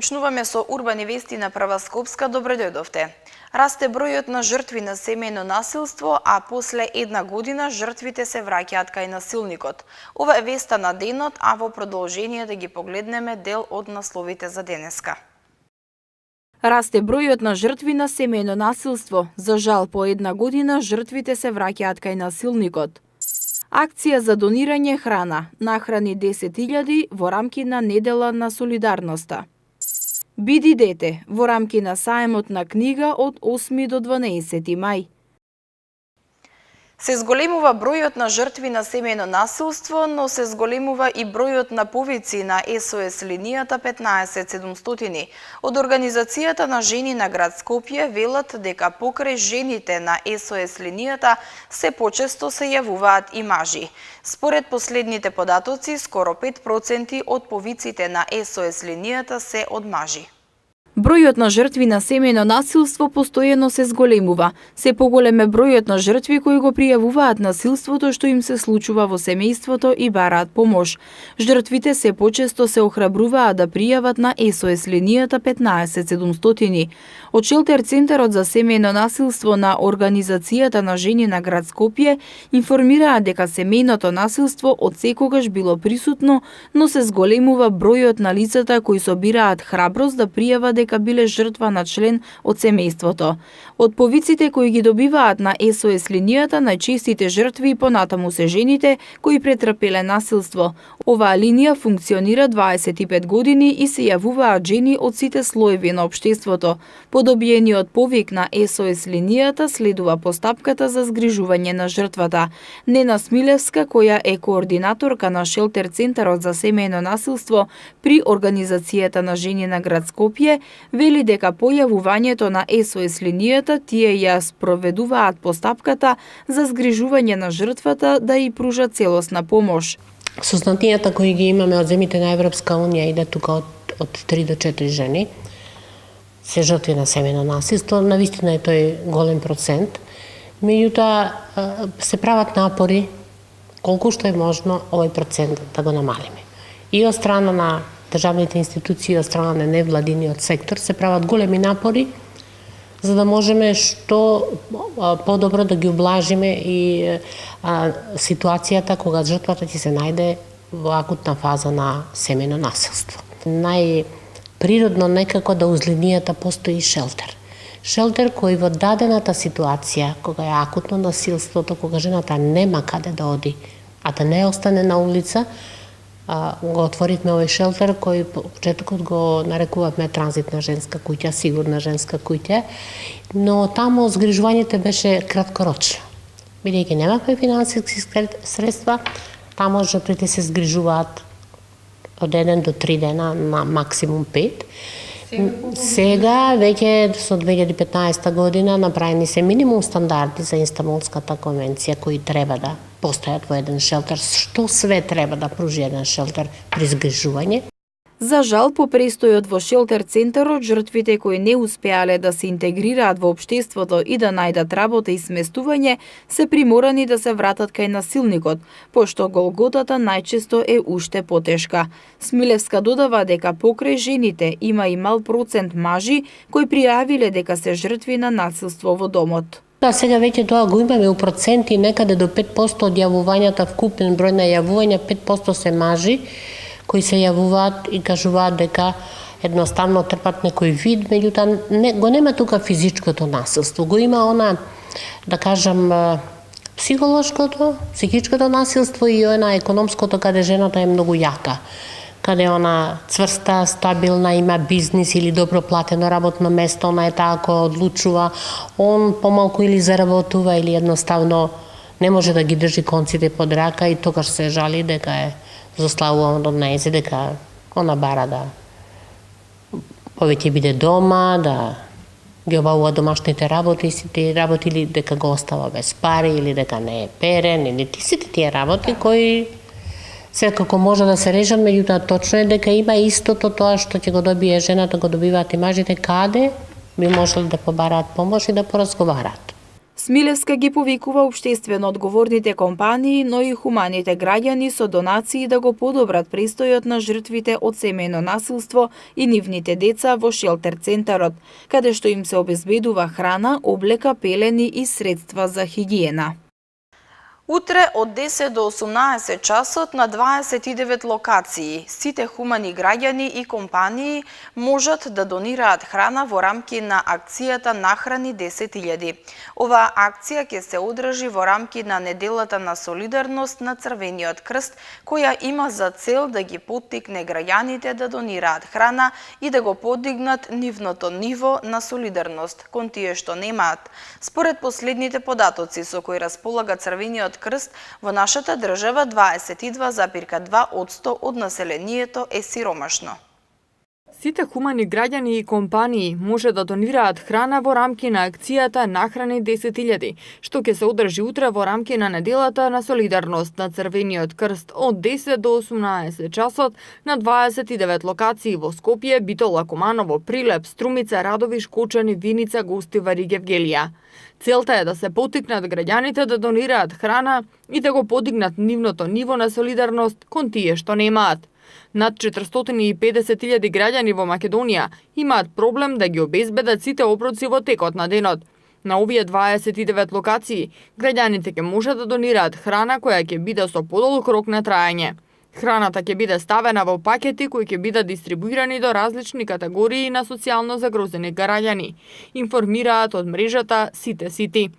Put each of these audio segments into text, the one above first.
Почнуваме со урбани вести на Прва Скопска. Добро дојдовте. Расте бројот на жртви на семејно насилство, а после една година жртвите се враќаат кај насилникот. Ова е веста на денот, а во продолжение да ги погледнеме дел од насловите за денеска. Расте бројот на жртви на семејно насилство. За жал, по една година жртвите се враќаат кај насилникот. Акција за донирање храна нахрани 10.000 во рамки на недела на солидарноста. Биди дете во рамки на саемот на книга од 8 до 12 мај. Се зголемува бројот на жртви на семејно насилство, но се зголемува и бројот на повици на СОС линијата 15700. Од Организацијата на жени на град Скопје велат дека покрај жените на СОС линијата се почесто се јавуваат и мажи. Според последните податоци, скоро 5% од повиците на СОС линијата се од мажи. Бројот на жртви на семејно насилство постојано се зголемува. Се поголем е бројот на жртви кои го пријавуваат насилството што им се случува во семејството и бараат помош. Жртвите се почесто се охрабруваат да пријават на СОС линијата 15700. Од Шелтер Центарот за семејно насилство на Организацијата на жени на град Скопје информираат дека семејното насилство од секогаш било присутно, но се зголемува бројот на лицата кои собираат храброст да пријават дека биле жртва на член од семејството. Од повиците кои ги добиваат на СОС линијата, најчестите жртви понатаму се жените кои претрпеле насилство. Оваа линија функционира 25 години и се јавуваат жени од сите слоеви на општеството. По добиениот повик на СОС линијата следува постапката за згрижување на жртвата. Нена Смилевска, која е координаторка на Шелтер Центарот за семејно насилство при Организацијата на жени на град Скопје, вели дека појавувањето на СОС линијата тие ја спроведуваат постапката за згрижување на жртвата да и пружа целосна помош. Сознатијата кои ги имаме од земите на Европска унија иде тука од 3 до 4 жени се жртви на семејно насилство. Навистина е тој голем процент. Меѓутоа се прават напори колку што е можно овој процент да го намалиме. И од страна на државните институции, од страна на невладиниот сектор се прават големи напори за да можеме што подобро да ги ублажиме и ситуацијата кога жртвата ќе се најде во акутна фаза на семејно насилство. Најприродно некако да уз линијата постои шелтер. Шелтер кој во дадената ситуација, кога е акутно насилството, кога жената нема каде да оди, а да не остане на улица, го отворивме овој шелтер кој почетокот го нарекувавме транзитна женска куќа, сигурна женска куќа, но таму згрижувањето беше краткорочно. Бидејќи немавме финансиски средства, таму жртвите се згрижуваат од 1 до 3 дена, на максимум 5. Сега, веќе со 2015 година, направени се минимум стандарди за Истанбулската конвенција кои треба да постојат во еден шелтер. Што све треба да пружи еден шелтер при згрижување? За жал, по престојот во Шелтер Центарот, жртвите кои не успеале да се интегрираат во општеството и да најдат работа и сместување, се приморани да се вратат кај насилникот, пошто голготата најчесто е уште потешка. Смилевска додава дека покрај жените има и мал процент мажи кои пријавиле дека се жртви на насилство во домот. Сега веќе тоа го имаме у проценти, некаде до 5% од јавувањата, вкупен број на јавувања, 5% се мажи кои се јавуваат и кажуваат дека едноставно трпат некој вид, меѓутоа го нема тука физичкото насилство, го има она, да кажам, психичкото насилство и она економското, каде жената е многу јака, каде она цврста, стабилна, има бизнис или добро платено работно место, она е таа која одлучува, он помалку или заработува или едноставно не може да ги држи конците под рака и тогаш се жали дека е заславувано од нејзе, дека она бара да повеќе биде дома, да ги обавува домашните работи, сите работи, или дека го остава без пари, или дека не е перен, или сите тие работи кои секако може да се решат, меѓутоа точно е дека има истото тоа што ќе го добие жената, го добиваат и мажите, каде би можеле да побараат помош и да поразговараат. Смилевска ги повикува општествено одговорните компании, но и хуманите граѓани со донации да го подобрат престојот на жртвите од семејно насилство и нивните деца во шелтер центарот, каде што им се обезбедува храна, облека, пелени и средства за хигиена. Утре од 10 до 18 часот на 29 локации сите хумани граѓани и компании можат да донираат храна во рамки на акцијата Нахрани 10.000. Оваа акција ќе се одржи во рамки на неделата на солидарност на Црвениот крст, која има за цел да ги поттикне граѓаните да донираат храна и да го подигнат нивното ниво на солидарност кон тие што немаат. Според последните податоци со кои располага Црвениот крст, во нашата држава 22,2% од населението е сиромашно. Сите хумани граѓани и компании може да донираат храна во рамки на акцијата Нахрани 10.000, што ќе се одржи утре во рамки на неделата на солидарност на Црвениот крст од 10 до 18 часот на 29 локации во Скопје, Битола, Куманово, Прилеп, Струмица, Радови, Шкочани, Виница, Гостивар и Гевгелија. Целта е да се поттикнат граѓаните да донираат храна и да го подигнат нивното ниво на солидарност кон тие што немаат. Над 450.000 граѓани во Македонија имаат проблем да ги обезбедат сите оброци во текот на денот. На овие 29 локации, граѓаните ќе може да донираат храна која ќе биде со подолг рок на траење. Храната ќе биде ставена во пакети кои ќе бидат дистрибуирани до различни категории на социјално загрозени граѓани, информираат од мрежата Сите Сити.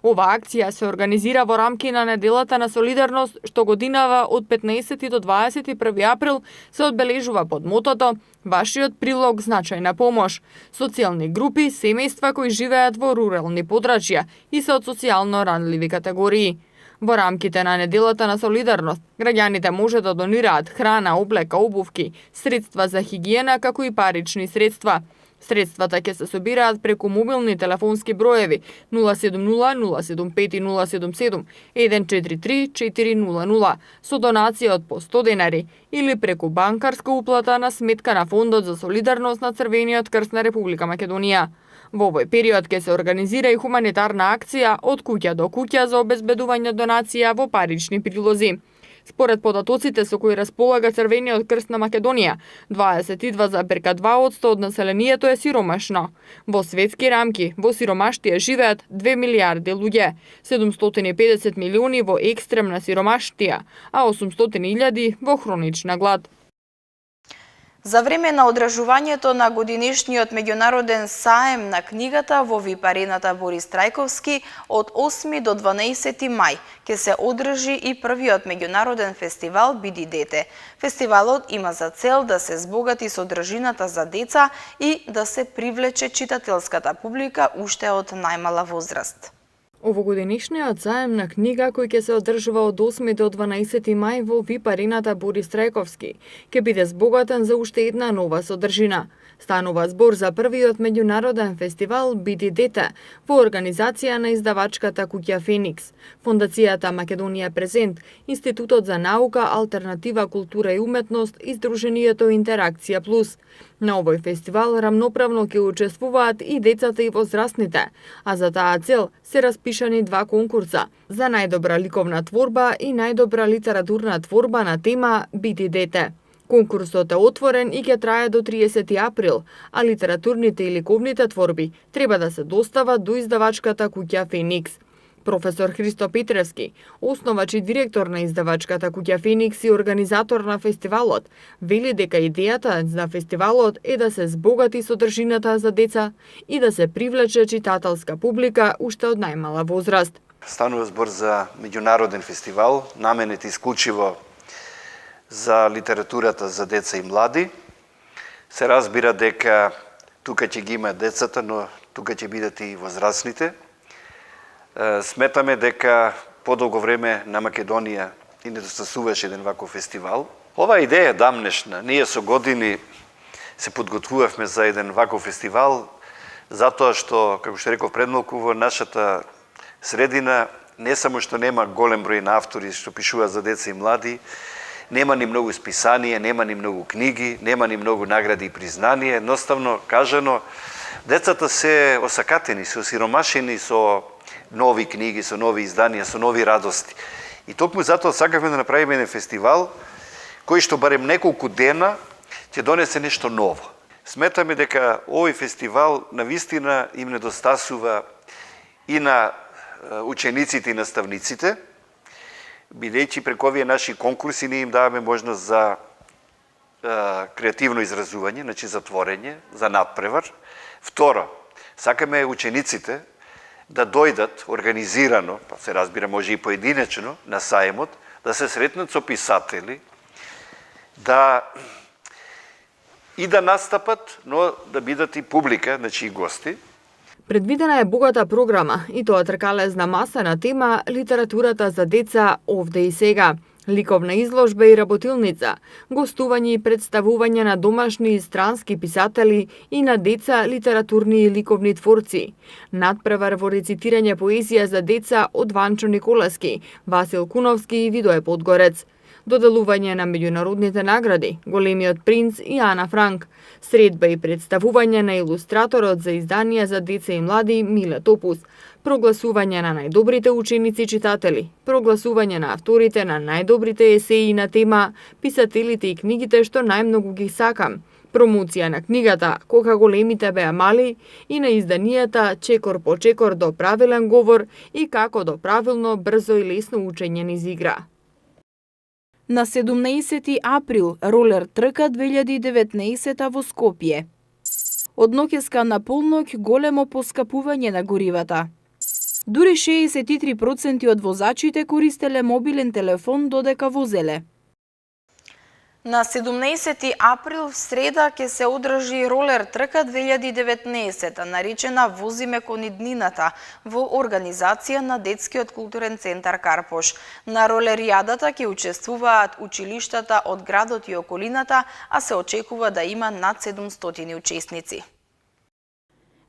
Ова акција се организира во рамки на неделата на солидарност, што годинава од 15 до 21 април се одбележува под мотото "Вашиот прилог значајна помош". Социјални групи, семејства кои живеат во рурални подрачја и се од социјално ранливи категории. Во рамките на неделата на солидарност, граѓаните може да донираат храна, облека, обувки, средства за хигиена, како и парични средства. Средствата ќе се собираат преку мобилни телефонски броеви 070 075 077 143 400 со донација од по 100 денари или преку банкарска уплата на сметка на Фондот за солидарност на Црвениот крст на Република Македонија. Во овој период ќе се организира и хуманитарна акција од куќа до куќа за обезбедување донација во парични прилози. Според податоците со кои располага Црвениот крст на Македонија, 22,2% од населението е сиромашно. Во светски рамки, во сиромаштија живеат 2 милиарди луѓе, 750 милиони во екстремна сиромаштија, а 800.000 во хронична глад. За време на одржувањето на годинешниот меѓународен саем на книгата во випарената Борис Трајковски од 8 до 12 мај ќе се одржи и првиот меѓународен фестивал Биди дете. Фестивалот има за цел да се збогати содржината за деца и да се привлече читателската публика уште од најмала возраст. Овогодинешниот заем на книга кој ќе се одржува од 8 до 12 мај во вип-арената Борис Трајковски ќе биде збогатен за уште една нова содржина. Станува збор за првиот меѓународен фестивал Биди дете во организација на издавачката куќа Феникс, Фондацијата Македонија презент, Институтот за наука, алтернатива, култура и уметност и Сдруженијето Интеракција плюс. На овој фестивал рамноправно ќе учествуваат и децата и возрастните, а за таа цел се распишани два конкурса за најдобра ликовна творба и најдобра литературна творба на тема Биди дете. Конкурсот е отворен и ќе трае до 30 април, а литературните и ликовните творби треба да се достават до издавачката куќа Феникс. Професор Христо Петревски, основач и директор на издавачката куќа Феникс и организатор на фестивалот, вели дека идејата на фестивалот е да се збогати содржината за деца и да се привлече читателска публика уште од најмала возраст. Станува збор за меѓународен фестивал, наменет исклучиво за литературата за деца и млади. Се разбира дека тука ќе ги има децата, но тука ќе бидат и возрастните. Сметаме дека подолго време на Македонија и недостасуваше еден ваков фестивал. Ова идеја е дамнешна. Ние со години се подготвувавме за еден ваков фестивал, затоа што, како што реков предмалку, во нашата средина не само што нема голем број на автори што пишуваат за деца и млади, нема ни многу списанија, нема ни многу книги, нема ни многу награди и признание. Едноставно кажано, децата се осакатени, се осиромашени со нови книги, со нови изданија, со нови радости. И токму затоа сакавме да направиме еден фестивал кој што барем неколку дена ќе донесе нешто ново. Сметаме дека овој фестивал навистина им недостасува и на учениците и наставниците, бидејќи преку овие наши конкурси ние им даваме можност за креативно изразување, значи за творење, за надпревар. Второ, сакаме учениците да дојдат организирано, па се разбира може и поединечно, на сајмот, да се сретнат со писатели, да настапат, но да бидат и публика, значи и гости. Предвидена е богата програма, и тоа тркалезна маса на тема литературата за деца овде и сега. Ликовна изложба и работилница, гостување и представување на домашни и странски писатели и на деца литературни и ликовни творци. Надпревар во рецитирање поезија за деца од Ванчо Николаски, Васил Куновски и Видое Подгорец. Доделување на меѓународните награди, Големиот принц и Ана Франк, средба и представување на илустраторот за изданија за деца и млади Миле Топус, прогласување на најдобрите ученици читатели, прогласување на авторите на најдобрите есеи на тема писателите и книгите што најмногу ги сакам, промоција на книгата Кога големите беа мали и на изданијата Чекор по чекор до правилен говор и како до правилно, брзо и лесно учење низ игра. На 17 април ролер трка 2019 во Скопје. Од ноќеска на полноќ големо поскапување на горивата. Дури 63% од возачите користеле мобилен телефон додека возеле. На 17 април в среда ќе се одржи ролер трка 2019, наречена Возиме кон иднината, во организација на Детскиот културен центар Карпош. На ролеријадата ќе учествуваат училиштата од градот и околината, а се очекува да има над 700 учесници.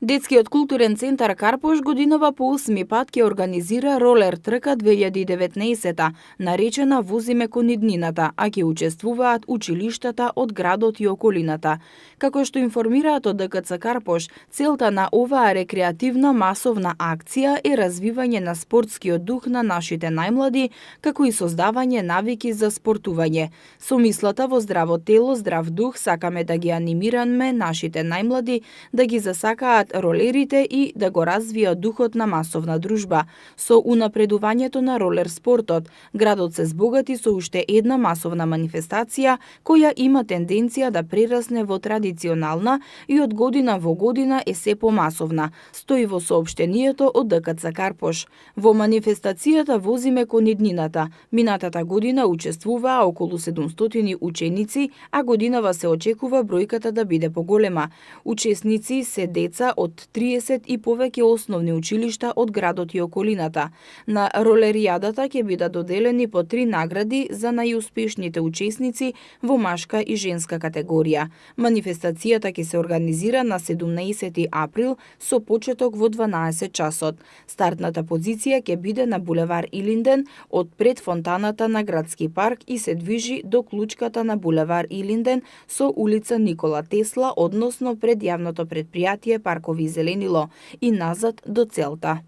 Детскиот културен центар Карпош годинава по 8 пат ќе организира ролер трка 2019, наречена Возиме кон иднината, а ќе учествуваат училиштата од градот и околината. Како што информираат од ДКЦ Карпош, целта на оваа рекреативна масовна акција е развивање на спортскиот дух на нашите најмлади, како и создавање навики за спортување. Со мислата во здраво тело, здрав дух, сакаме да ги анимираме нашите најмлади да ги засакаат ролерите и да го развијат духот на масовна дружба. Со унапредувањето на ролер спортот, градот се збогати со уште една масовна манифестација која има тенденција да прерасне во традиционална и од година во година е се помасовна, стои во соопштението од ДКЦ Карпош. Во манифестацијата Возиме кон иднината, минатата година учествуваа околу 700 ученици, а годинава се очекува бројката да биде поголема. Учесници се деца од 30 и повеќе основни училишта од градот и околината. На ролеријадата ќе бидат доделени по 3 награди за најуспешните учесници во машка и женска категорија. Манифестацијата ќе се организира на 17 април со почеток во 12 часот. Стартната позиција ќе биде на булевар Илинден од пред фонтаната на Градски парк и се движи до клучката на булевар Илинден со улица Никола Тесла, односно пред јавното предпријатие Паркови зеленило и назад до целта.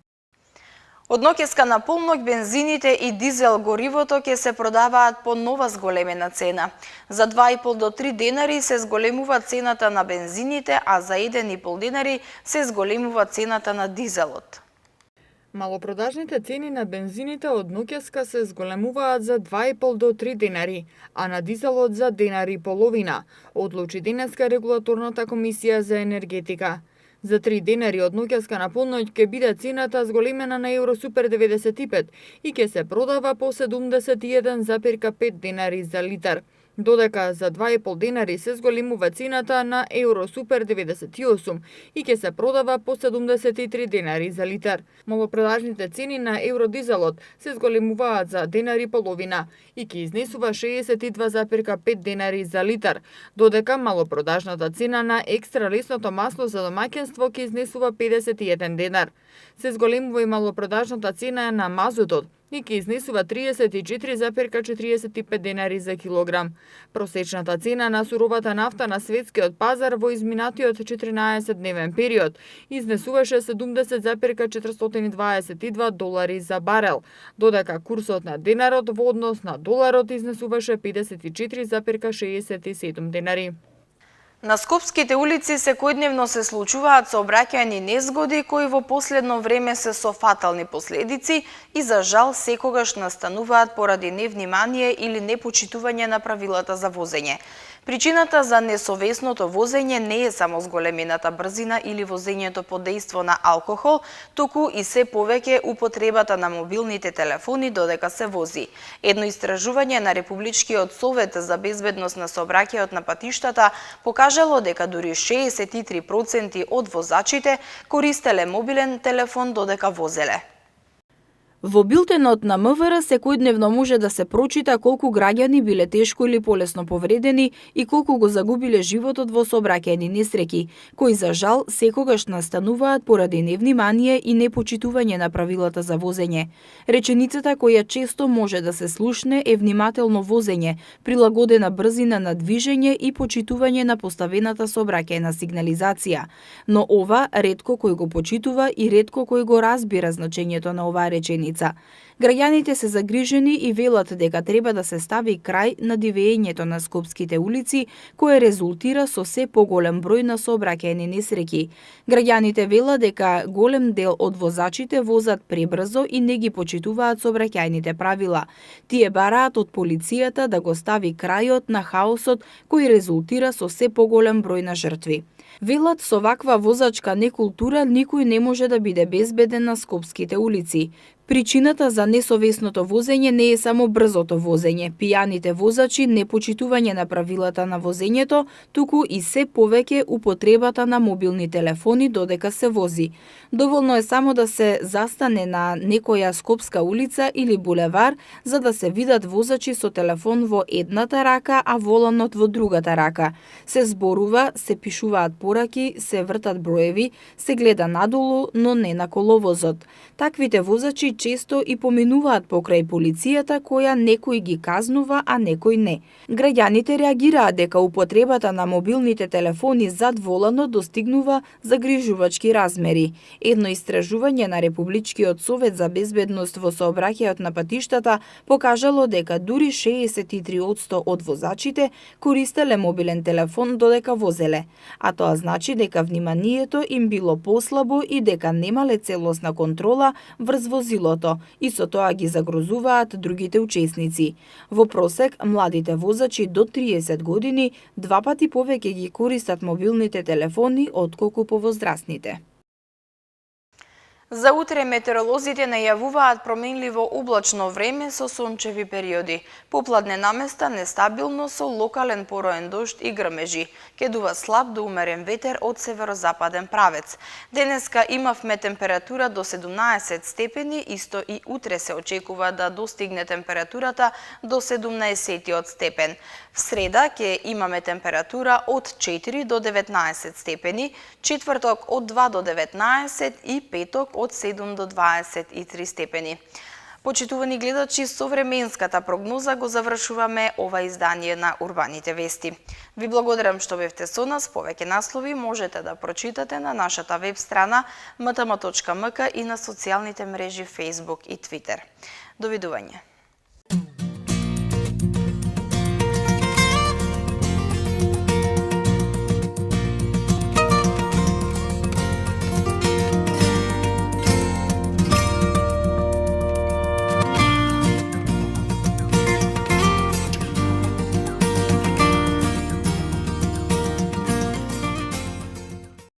Од ноќеска на полноќ бензините и дизел горивото ќе се продаваат по нова зголемена цена. За 2,5 до 3 денари се зголемува цената на бензините, а за 1,5 денари се зголемува цената на дизелот. Малопродажните цени на бензините од ноќеска се зголемуваат за 2,5 до 3 денари, а на дизелот за денари и половина, одлучи денеска Регулаторната комисија за енергетика. За 3 денари од ноќеска на полноќ ќе биде цената зголемена на Евросупер 95 и ќе се продава по 71,5 денари за литар, додека за 2,5 денари се зголемува цената на Евросупер 98 и ќе се продава по 73 денари за литар. Малопродажните цени на евродизелот се зголемуваат за денари и половина и ќе изнесува 62,5 денари за литар, додека малопродажната цена на екстра лесното масло за домаќинство ќе изнесува 51 денар. Се зголемува и малопродажната цена на мазутот, и ќе изнесува 34,45 денари за килограм. Просечната цена на суровата нафта на светскиот пазар во изминатиот 14-дневен период изнесуваше 70,422 долари за барел, додека курсот на денарот во однос на доларот изнесуваше 54,67 денари. На скопските улици секојдневно се случуваат сообраќајни незгоди кои во последно време се со фатални последици и за жал секогаш настануваат поради невнимание или непочитување на правилата за возење. Причината за несовесното возење не е само зголемената брзина или возењето под дејство на алкохол, туку и се повеќе употребата на мобилните телефони додека се вози. Едно истражување на Републичкиот совет за безбедност на сообраќајот на патиштата покажало дека дури 63% од возачите користеле мобилен телефон додека возеле. Во билтенот на МВР секојдневно може да се прочита колку граѓани биле тешко или полесно повредени и колку го загубиле животот во сообраќајни несреќи, кои за жал секогаш настануваат поради невнимание и непочитување на правилата за возење. Реченицата која често може да се слушне е внимателно возење, прилагодена брзина на движење и почитување на поставената сообраќајна сигнализација. Но ова ретко кој го почитува и ретко кој го разбира значењето на оваа реченица. Граѓаните се загрижени и велат дека треба да се стави крај на дивеењето на скопските улици, кое резултира со се поголем број на сообраќајни несреќи. Граѓаните велат дека голем дел од возачите возат пребрзо и не ги почитуваат сообраќајните правила. Тие бараат од полицијата да го стави крајот на хаосот кој резултира со се поголем број на жртви. Велат со ваква возачка некултура никој не може да биде безбеден на скопските улици. Причината за несовесното возење не е само брзото возење, пијаните возачи, непочитување на правилата на возењето, туку и се повеќе употребата на мобилни телефони додека се вози. Доволно е само да се застане на некоја скопска улица или булевар за да се видат возачи со телефон во едната рака, а воланот во другата рака. Се зборува, се пишуваат пораки, се вртат броеви, се гледа надолу, но не на коловозот. Таквите возачи често и поминуваат покрај полицијата која некој ги казнува, а некој не. Граѓаните реагираат дека употребата на мобилните телефони зад воланот достигнува загрижувачки размери. Едно истражување на Републичкиот совет за безбедност во сообраќајот на патиштата покажало дека дури 63% од возачите користеле мобилен телефон додека возеле, а тоа значи дека вниманието им било послабо и дека немале целосна контрола врз возилото и со тоа ги загрозуваат другите учесници. Во просек, младите возачи до 30 години 2 пати повеќе ги користат мобилните телефони отколку повозрастните. За утре метеоролозите најавуваат променливо облачно време со сончеви периоди. Попладне наместа нестабилно со локален пороен дожд и грмежи. Ке дува слаб до умерен ветер од северозападен правец. Денеска имавме температура до 17 степени, исто и утре се очекува да достигне температурата до 17 степен. В среда ќе имаме температура од 4 до 19 степени, четврток од 2 до 19 и петок од 7 до 23 степени. Почитувани гледачи, со временската прогноза го завршуваме ова издание на Урбаните вести. Ви благодарам што бевте со нас. Повеќе наслови можете да прочитате на нашата веб страна mtm.mk и на социјалните мрежи Facebook и Twitter. Довидување.